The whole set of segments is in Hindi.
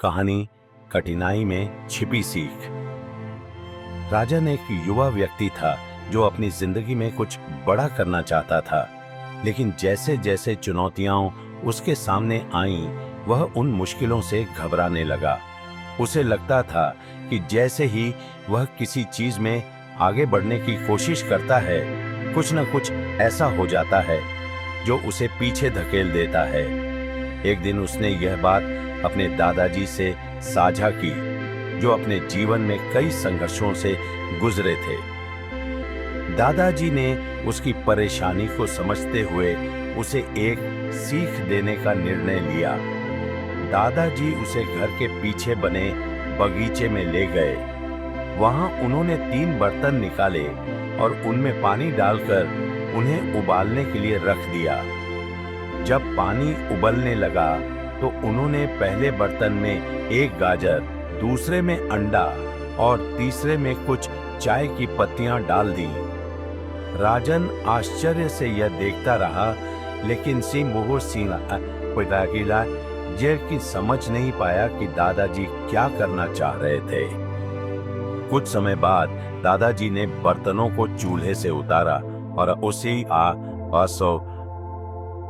कहानी कठिनाई में छिपी सीख। राजन एक युवा व्यक्ति था जो अपनी जिंदगी में कुछ बड़ा करना चाहता था, लेकिन जैसे जैसे चुनौतियां उसके सामने आईं, वह उन मुश्किलों से घबराने लगा। उसे लगता था कि जैसे ही वह किसी चीज में आगे बढ़ने की कोशिश करता है, कुछ न कुछ ऐसा हो जाता है जो उसे पीछे धकेल देता है। एक दिन उसने यह बात अपने दादाजी से साझा की, जो अपने जीवन में कई संघर्षों से गुजरे थे। दादाजी ने उसकी परेशानी को समझते हुए उसे एक सीख देने का निर्णय लिया। दादाजी उसे घर के पीछे बने बगीचे में ले गए। वहां उन्होंने 3 बर्तन निकाले और उनमें पानी डालकर उन्हें उबालने के लिए रख दिया। जब पानी उबलने लगा तो उन्होंने पहले बर्तन में एक गाजर, दूसरे में अंडा और तीसरे में कुछ चाय की पत्तियां डाल दी। राजन आश्चर्य से यह देखता रहा, लेकिन की समझ नहीं पाया कि दादाजी क्या करना चाह रहे थे। कुछ समय बाद दादाजी ने बर्तनों को चूल्हे से उतारा और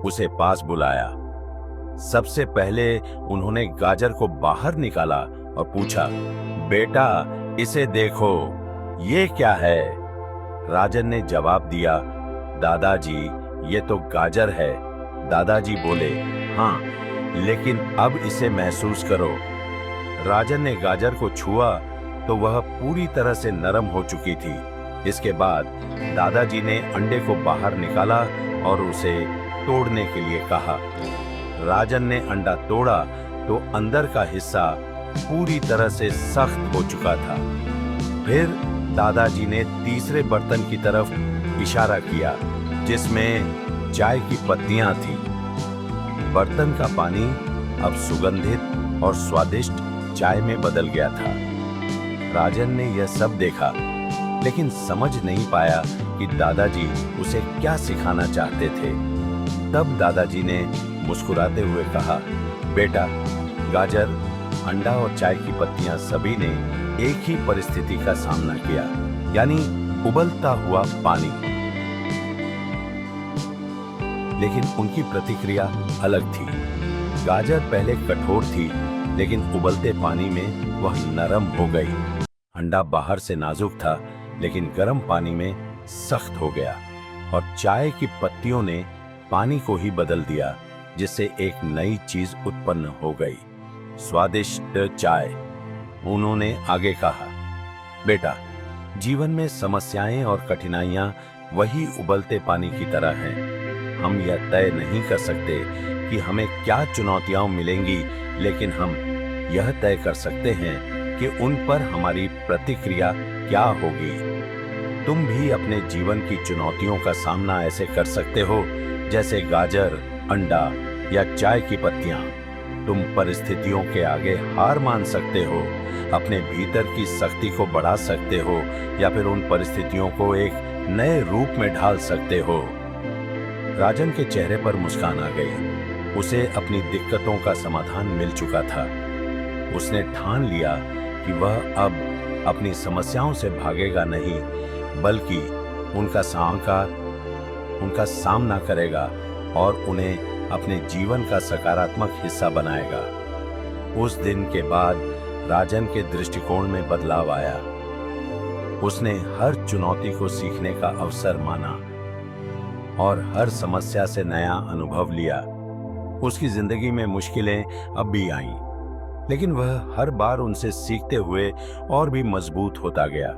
उसे पास बुलाया। सबसे पहले उन्होंने गाजर को बाहर निकाला और पूछा, बेटा इसे देखो, ये क्या है? राजन ने जवाब दिया, दादाजी ये तो गाजर है। दादाजी बोले, हाँ, लेकिन अब इसे महसूस करो। राजन ने गाजर को छुआ तो वह पूरी तरह से नरम हो चुकी थी। इसके बाद दादाजी ने अंडे को बाहर निकाला और उसे तोड़ने के लिए कहा। राजन ने अंडा तोड़ा तो अंदर का हिस्सा पूरी तरह से सख्त हो चुका था। फिर दादाजी ने तीसरे बर्तन की तरफ इशारा किया, जिसमें चाय की पत्तियां थीं। बर्तन का पानी अब सुगंधित और स्वादिष्ट चाय में बदल गया था। राजन ने यह सब देखा, लेकिन समझ नहीं पाया कि दादाजी उसे क्या सिखाना चाहते थे। तब दादाजी ने मुस्कुराते हुए कहा, बेटा, गाजर, अंडा और चाय की पत्तियां सभी ने एक ही परिस्थिति का सामना किया, यानी उबलता हुआ पानी। लेकिन उनकी प्रतिक्रिया अलग थी। गाजर पहले कठोर थी, लेकिन उबलते पानी में वह नरम हो गई। अंडा बाहर से नाजुक था, लेकिन गर्म पानी में सख्त हो गया। और चाय की पत्तियों ने पानी को ही बदल दिया, जिससे एक नई चीज उत्पन्न हो गई, स्वादिष्ट चाय। उन्होंने आगे कहा, बेटा, जीवन में समस्याएं और कठिनाइयां वही उबलते पानी की तरह हैं। हम यह तय नहीं कर सकते कि हमें क्या चुनौतियां मिलेंगी, लेकिन हम यह तय कर सकते हैं कि उन पर हमारी प्रतिक्रिया क्या होगी। तुम भी अपने जीवन की चुनौतियों का सामना ऐसे कर सकते हो जैसे गाजर, अंडा या चाय की पत्तियां। तुम परिस्थितियों के आगे हार मान सकते हो, अपने भीतर की शक्ति को बढ़ा सकते हो, या फिर उन परिस्थितियों को एक नए रूप में ढाल सकते हो। राजन के चेहरे पर मुस्कान आ गई। उसे अपनी दिक्कतों का समाधान मिल चुका था। उसने ठान लिया कि वह अब अपनी समस्याओं से भागेगा नहीं, बल्कि उनका सामना करेगा और उन्हें अपने जीवन का सकारात्मक हिस्सा बनाएगा। उस दिन के बाद राजन के दृष्टिकोण में बदलाव आया। उसने हर चुनौती को सीखने का अवसर माना और हर समस्या से नया अनुभव लिया। उसकी जिंदगी में मुश्किलें अब भी आईं, लेकिन वह हर बार उनसे सीखते हुए और भी मजबूत होता गया।